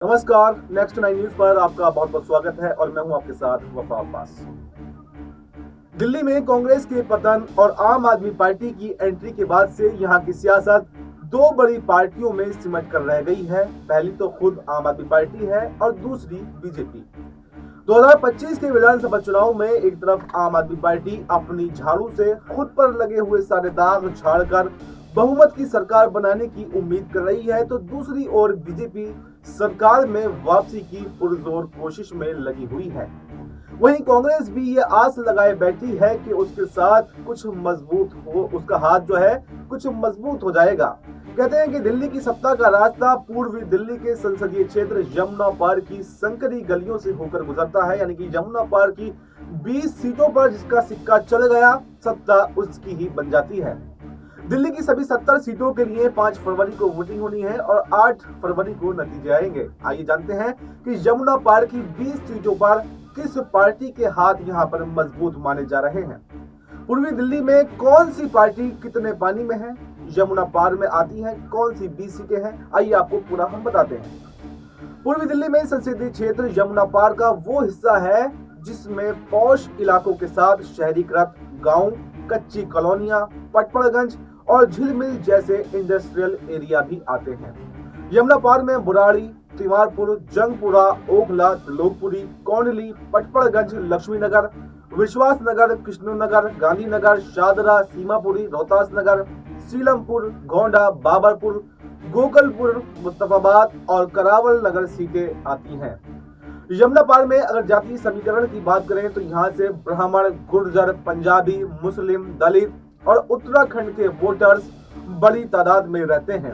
नमस्कार। Next 9 news पर आपका बहुत बहुत स्वागत है और मैं हूं आपके साथ वफा अब्बास। दिल्ली में कांग्रेस के पतन और आम आदमी पार्टी की एंट्री के बाद से यहां की सियासत दो बड़ी पार्टियों में सिमट कर रह गई है। पहली तो खुद आम आदमी पार्टी है और दूसरी बीजेपी। 2025 के विधानसभा चुनाव में एक तरफ आम आदमी पार्टी अपनी झाड़ू से खुद पर लगे हुए सारे दाग झाड़कर बहुमत की सरकार बनाने की उम्मीद कर रही है, तो दूसरी ओर बीजेपी सरकार में वापसी की पुरजोर कोशिश में लगी हुई है। वहीं कांग्रेस भी ये आस लगाए बैठी है कि उसके साथ कुछ मजबूत हो, उसका हाथ जो है कुछ मजबूत हो जाएगा। कहते हैं कि दिल्ली की सत्ता का रास्ता पूर्वी दिल्ली के संसदीय क्षेत्र यमुना पार की संकरी गलियों से होकर गुजरता है, यानी कि यमुना पार की 20 सीटों पर जिसका सिक्का चल गया, सत्ता उसकी ही बन जाती है। दिल्ली की सभी 70 सीटों के लिए 5 फरवरी को वोटिंग होनी है और 8 फरवरी को नतीजे आएंगे। आइए जानते हैं कि यमुना पार की 20 सीटों पर किस पार्टी के हाथ यहां पर मजबूत माने जा रहे हैं। पूर्वी दिल्ली में कौन सी पार्टी कितने पानी में है, यमुना पार में आती है कौन सी 20 सीटें हैं, आइए आपको पूरा हम बताते हैं। पूर्वी दिल्ली में संसदीय क्षेत्र यमुना पार का वो हिस्सा है जिसमें पौष इलाकों के साथ शहरीकृत गांव, कच्ची कॉलोनियां, पटपड़गंज और झिलमिल जैसे इंडस्ट्रियल एरिया भी आते हैं। यमुना पार में बुराड़ी, तिमारपुर, जंगपुरा, ओखला, त्रिलोकपुरी, कौंडली, पटपड़गंज, लक्ष्मीनगर, विश्वास नगर, कृष्णनगर, गांधीनगर, शादरा, सीमापुरी, रोहतास नगर, सीलमपुर, गोंडा, बाबरपुर, गोकलपुर, मुस्तफाबाद और करावल नगर सीटें आती हैं। यमुना पार में अगर जातीय समीकरण की बात करें तो यहाँ से ब्राह्मण, गुर्जर, पंजाबी, मुस्लिम, दलित और उत्तराखंड के वोटर्स बड़ी तादाद में रहते हैं।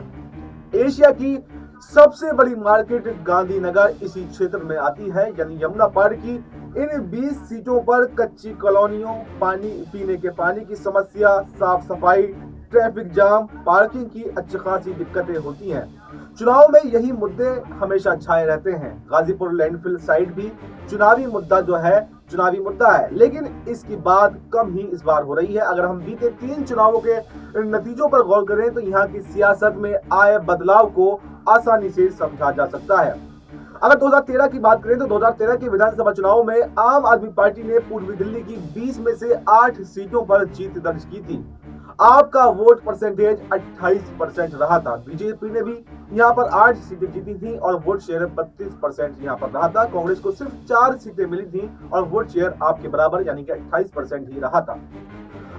एशिया की सबसे बड़ी मार्केट गांधीनगर इसी क्षेत्र में आती है, यानी यमुना पार की इन 20 सीटों पर कच्ची कॉलोनियों, पानी पीने के पानी की समस्या, साफ सफाई, ट्रैफिक जाम, पार्किंग की अच्छी खासी दिक्कतें होती हैं। चुनाव में यही मुद्दे हमेशा छाए रहते हैं। गाजीपुर लैंडफिल साइट भी चुनावी मुद्दा है, लेकिन इसकी बात कम ही इस बार हो रही है। अगर हम बीते 3 चुनावों के नतीजों पर गौर करें तो यहाँ की सियासत में आए बदलाव को आसानी से समझा जा सकता है। अगर 2013 की बात करें तो 2013 के विधानसभा चुनाव में आम आदमी पार्टी ने पूर्वी दिल्ली की 20 में से 8 सीटों पर जीत दर्ज की थी। आपका वोट परसेंटेज 28% रहा था। बीजेपी ने भी यहाँ पर 8 सीटें जीती थी और वोट शेयर 32% यहाँ पर रहा था। कांग्रेस को सिर्फ 4 सीटें मिली थी और वोट शेयर आपके बराबर यानी कि 28% ही रहा था।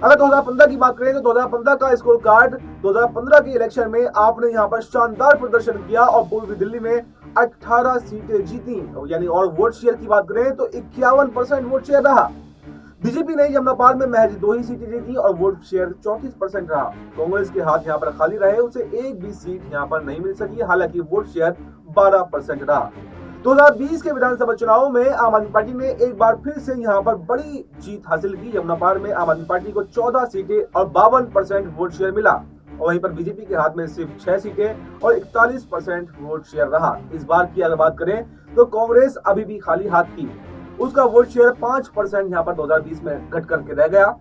अगर 2015 की बात करें तो 2015 का स्कोर कार्ड, 2015 के इलेक्शन में आपने यहाँ पर शानदार प्रदर्शन किया और पूर्वी दिल्ली में 18 सीटें जीती, यानी और वोट शेयर की बात करें तो 51% वोट शेयर रहा। बीजेपी ने यमुना पार में महज 2 ही सीटें जीती और वोट शेयर 34% रहा। कांग्रेस के हाथ यहाँ पर खाली रहे, उसे एक भी सीट यहाँ पर नहीं मिल सकी, हालांकि वोट शेयर 12% रहा। 2020 के विधानसभा चुनाव में आम आदमी पार्टी ने एक बार फिर से यहाँ पर बड़ी जीत हासिल की। यमुना पार में आम आदमी पार्टी को 14 सीटें और 52% वोट शेयर मिला और वहीं पर बीजेपी के हाथ में सिर्फ 6 सीटें और 41% वोट शेयर रहा। इस बार की अगर बात करें तो कांग्रेस अभी भी खाली हाथ थी, उसका वोट शेयर 5% यहाँ पर 2020 में घट करके रह गया।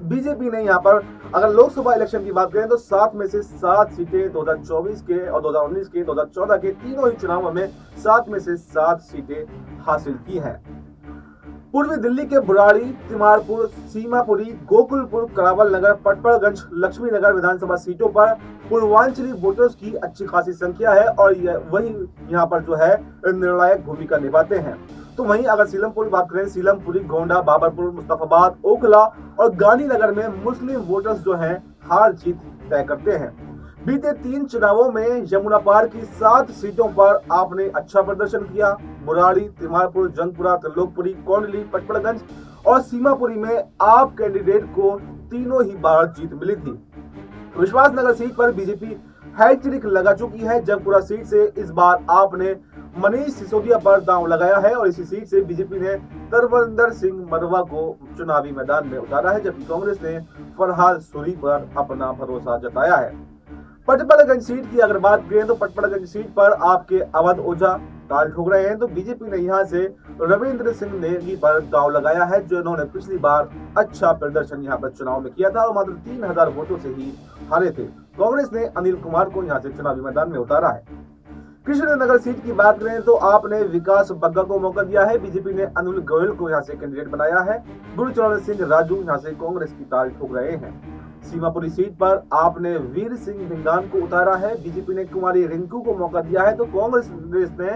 बीजेपी ने यहाँ पर अगर लोकसभा इलेक्शन की बात करें तो 7 में से 7 सीटें 2024 के और 2019 के 2014 के तीनों ही चुनावों में 7 में से 7 सीटें हासिल की हैं। पूर्वी दिल्ली के बुराड़ी, तिमारपुर, सीमापुरी, गोकुलपुर, करावल नगर, पटपड़गंज, लक्ष्मी नगर विधानसभा सीटों पर पूर्वांचली वोटर्स की अच्छी खासी संख्या है और वही यहाँ पर जो है निर्णायक भूमिका निभाते हैं। तो वहीं अगर सीलमपुर की बात करें, सीलमपुरी, गोंडा, बाबरपुर, मुस्तफाबाद, ओखला और गांधीनगर में मुस्लिम वोटर्स जो हैं हार जीत तय करते हैं। बीते 3 चुनावों में यमुना पार की 7 सीटों पर आपने अच्छा प्रदर्शन किया। बुराड़ी, तिमारपुर, जंगपुरा, त्रिलोकपुरी, कौंडली, पटपड़गंज और सीमापुरी में आप कैंडिडेट को तीनों ही बार जीत मिली थी। विश्वास नगर सीट पर बीजेपी हैट्रिक लगा चुकी है। जंगपुरा सीट से इस बार आपने मनीष सिसोदिया पर दांव लगाया है और इसी सीट से बीजेपी ने तरविंदर सिंह मरवा को चुनावी मैदान में उतारा है, जबकि कांग्रेस ने फरहाद सूरी पर अपना भरोसा जताया है। पटपड़गंज सीट की अगर बात करें तो पटपड़गंज सीट पर आपके अवध ओझा ताल ठोक रहे हैं, तो बीजेपी ने यहां से रविंद्र सिंह नेगी पर दांव लगाया है, जो इन्होंने पिछली बार अच्छा प्रदर्शन यहां पर चुनाव में किया था और मात्र 3000 वोटों से ही हारे थे। कांग्रेस ने अनिल कुमार को यहां से चुनावी मैदान में उतारा है। कृष्णनगर सीट की बात करें तो आपने विकास बग्गा को मौका दिया है। बीजेपी ने अनिल गोयल को यहां से कैंडिडेट बनाया है। गुरचरण सिंह राजू यहां से कांग्रेस की ताल ठोक रहे हैं। सीमापुरी सीट पर आपने वीर सिंह भिंगान को उतारा है। बीजेपी ने कुमारी रिंकू को मौका दिया है तो कांग्रेस ने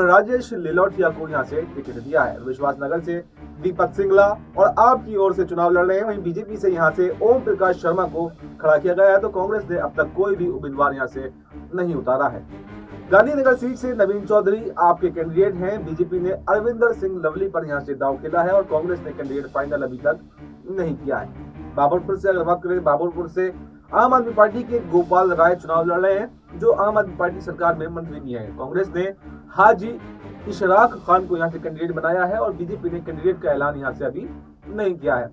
राजेश लिलोटिया को यहां से टिकट दिया है। विश्वास नगर से दीपक सिंगला और आपकी ओर से चुनाव लड़ रहे हैं। वहीं बीजेपी से यहां से ओम प्रकाश शर्मा को खड़ा किया गया है तो कांग्रेस ने अब तक कोई भी उम्मीदवार यहां से नहीं उतारा है। गांधीनगर सीट से नवीन चौधरी आपके कैंडिडेट हैं। बीजेपी ने अरविंदर सिंह लवली पर यहां से दांव खेला है और कांग्रेस ने कैंडिडेट फाइनल अभी तक नहीं किया है। बाबरपुर से अगर बात करें, बाबरपुर से आम आदमी पार्टी के गोपाल राय चुनाव लड़ रहे हैं जो आम आदमी पार्टी सरकार में मंत्री भी है। कांग्रेस ने हाजी इशराक खान को यहां से कैंडिडेट बनाया है और बीजेपी ने कैंडिडेट का ऐलान यहां से अभी नहीं किया है।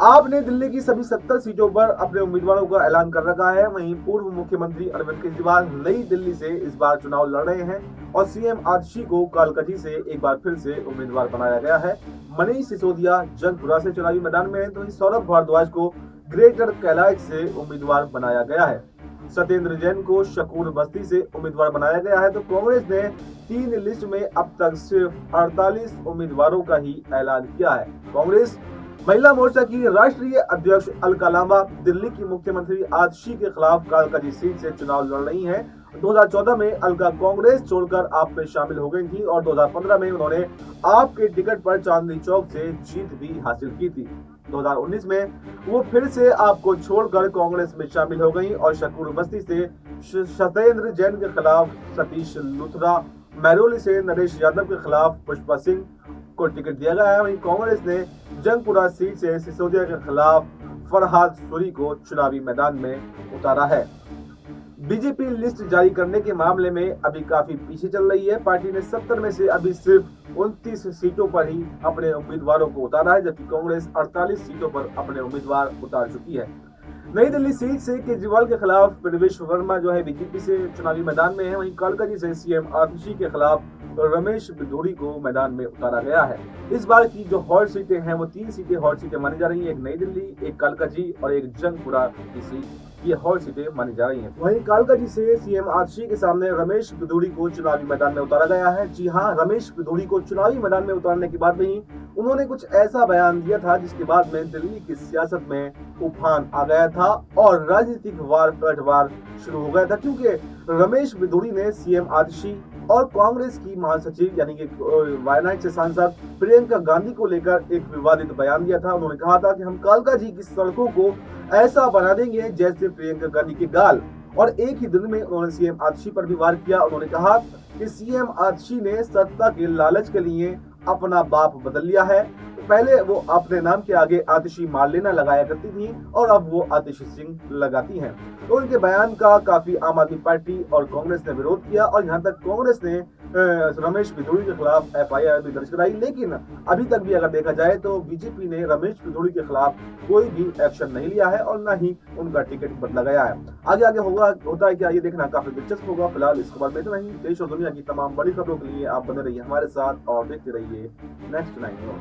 आपने दिल्ली की सभी 70 सीटों पर अपने उम्मीदवारों का ऐलान कर रखा है। वहीं पूर्व मुख्यमंत्री अरविंद केजरीवाल नई दिल्ली से इस बार चुनाव लड़ रहे हैं और सीएम आतिशी को कालकाजी से एक बार फिर से उम्मीदवार बनाया गया है। मनीष सिसोदिया जंगपुरा से चुनावी मैदान में है तो सौरभ भारद्वाज को ग्रेटर कैलाश से उम्मीदवार बनाया गया है। सत्येंद्र जैन को शकूर बस्ती से उम्मीदवार बनाया गया है तो कांग्रेस ने 3 लिस्ट में अब तक सिर्फ 48 उम्मीदवारों का ही ऐलान किया है। कांग्रेस महिला मोर्चा की राष्ट्रीय अध्यक्ष अलका लांबा दिल्ली की मुख्यमंत्री आतिशी के खिलाफ कालकाजी सीट से चुनाव लड़ रही हैं। 2014 में अलका कांग्रेस छोड़कर आप में शामिल हो गई थी और 2015 में उन्होंने आपके टिकट पर चांदनी चौक से जीत भी हासिल की थी। 2019 में वो फिर से आपको छोड़कर कांग्रेस में शामिल हो गई और शकूर बस्ती से सत्येंद्र जैन के खिलाफ सतीश लुथरा, महरौली से नरेश यादव के खिलाफ पुष्पा सिंह को टिकट दिया गया है। वहीं कांग्रेस ने जंगपुरा सीट से सिसोदिया के खिलाफ फरहाद सूरी को चुनावी मैदान में उतारा है। बीजेपी लिस्ट जारी करने के मामले में अभी काफी पीछे चल रही है। पार्टी ने 70 में से अभी सिर्फ 29 सीटों पर ही अपने उम्मीदवारों को उतारा है जबकि कांग्रेस 48 सीटों पर अपने उम्मीदवार उतार चुकी है। नई दिल्ली सीट से केजरीवाल के खिलाफ प्रवेश वर्मा जो है बीजेपी से चुनावी मैदान में है। वहीं कालकाजी से सीएम आतिशी के खिलाफ रमेश बिधूड़ी को मैदान में उतारा गया है। इस बार की जो हॉट सीटें हैं वो 3 सीटें हॉट सीटें मानी जा रही हैं। एक नई दिल्ली, एक कालकाजी और एक जंगपुरा की सीट, ये हॉट सीटें मानी जा रही हैं। वहीं कालकाजी से सीएम आतिशी के सामने रमेश बिधूड़ी को चुनावी मैदान में उतारा गया है। जी हां, रमेश बिधूड़ी को चुनावी मैदान में उतारने के बाद में ही उन्होंने कुछ ऐसा बयान दिया था जिसके बाद में दिल्ली की सियासत में उफान आ गया था और राजनीतिक वार पलटवार शुरू हो गया था क्योंकि रमेश बिधूड़ी ने सीएम आतिशी और कांग्रेस की महासचिव यानी कि वायनाड से सांसद प्रियंका गांधी को लेकर एक विवादित बयान दिया था। उन्होंने कहा था कि हम कालकाजी की सड़कों को ऐसा बना देंगे जैसे प्रियंका गांधी के गाल, और एक ही दिन में उन्होंने सीएम आतिशी पर भी वार किया। उन्होंने कहा कि सीएम आतिशी ने सत्ता के लालच के लिए अपना बाप बदल लिया है। पहले वो अपने नाम के आगे आतिशी मार लेना लगाया करती थी और अब वो आतिशी सिंह लगाती हैं। तो उनके बयान का काफी आम आदमी पार्टी और कांग्रेस ने विरोध किया और यहाँ तक कांग्रेस ने रमेश बिधूड़ी के खिलाफ एफआईआर भी दर्ज कराई। लेकिन अभी तक भी अगर देखा जाए तो बीजेपी ने रमेश बिधूड़ी के खिलाफ कोई भी एक्शन नहीं लिया है और न ही उनका टिकट बदला गया है। आगे आगे होता है क्या, ये देखना काफी दिलचस्प होगा। फिलहाल इस खबर में इतना ही। देश और दुनिया की तमाम बड़ी खबरों के लिए आप बने रहिए हमारे साथ और देखते रहिए नेक्स्ट 9 न्यूज़।